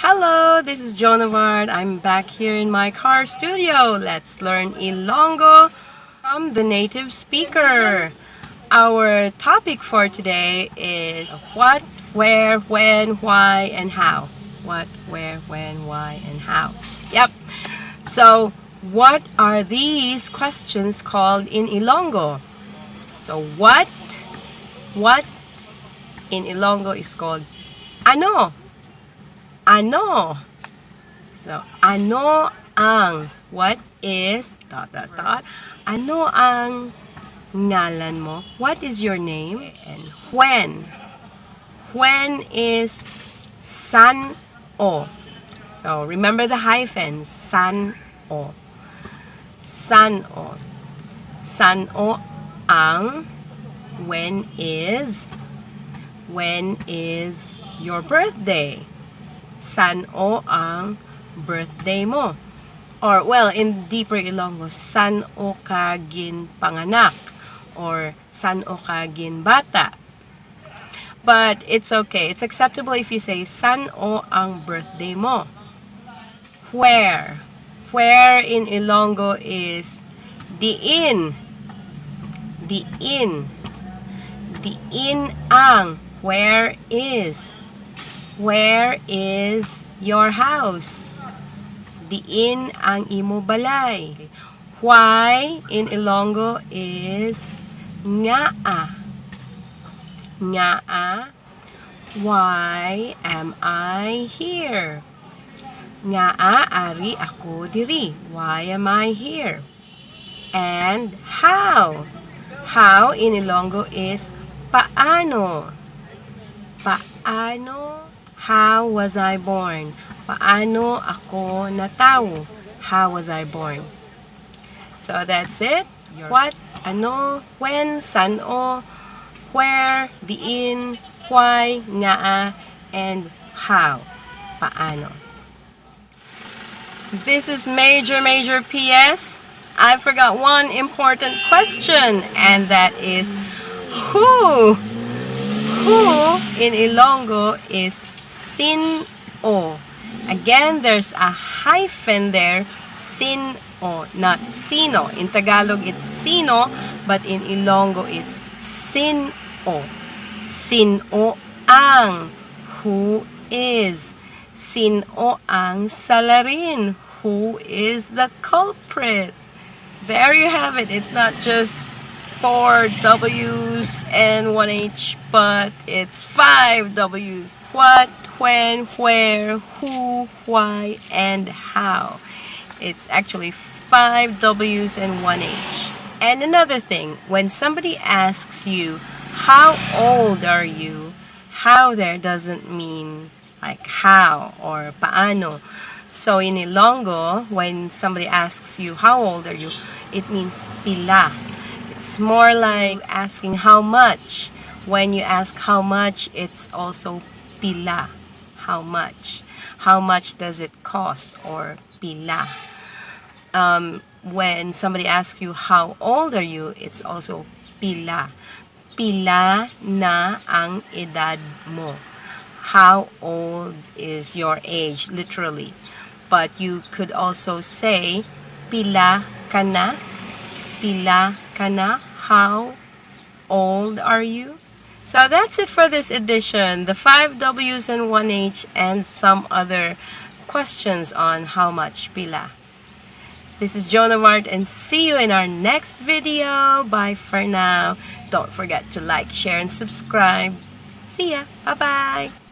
Hello, this is Jonavard. I'm back here in my car studio. Let's learn Ilonggo from the native speaker. Our topic for today is what, where, when, why, and how. What, where, when, why, and how. Yep. So, what are these questions called in Ilonggo? So, what in Ilonggo is called ano. Ano. So, ano ang, what is, ... Ano ang ngalan mo? What is your name? And when? When is san o. So, remember the hyphen, san o. San o. San o ang, when is your birthday? San o ang birthday mo? Or, well, in deeper Ilonggo, san o ka gin panganak? Or, san o ka gin bata? But it's okay. It's acceptable if you say, san o ang birthday mo? Where? Where in Ilonggo is DIIN. DIIN. DIIN ang. Where is? Where is your house? DIIN ang imo balay. Why in Ilonggo is NGAA. NGAA. Why am I here? NGAA ari ako diri. Why am I here? And how? How in Ilonggo is PAANO. Paano? How was I born? Paano ako natao? How was I born? So that's it. What, ano, when, san o, where, DIIN, why, NGAA, and how, paano. This is major PS. I forgot one important question, and that is who? Who in Ilonggo is sin-o. Again, there's a hyphen there, sin-o, not sino. In Tagalog, it's sino, but in Ilonggo, it's sin-o. Sin-o ang, who is. Sin-o ang salarin, who is the culprit. There you have it. It's not just 4 W's and 1 H, but it's 5 W's. What, when, where, who, why, and how. It's actually 5 W's and 1 H. And another thing, when somebody asks you, how old are you? How there doesn't mean like how or paano. So in Ilonggo, when somebody asks you, how old are you? It means pila. It's more like asking how much. When you ask how much, it's also pila. How much? How much does it cost? Or pila. When somebody asks you how old are you, it's also pila. Pila na ang edad mo. How old is your age, literally. But you could also say pila ka na. Pila ka na? How old are you? So that's it for this edition. The 5 W's and 1 H and some other questions on how much pila. This is Jonavard and see you in our next video. Bye for now. Don't forget to like, share, and subscribe. See ya. Bye-bye.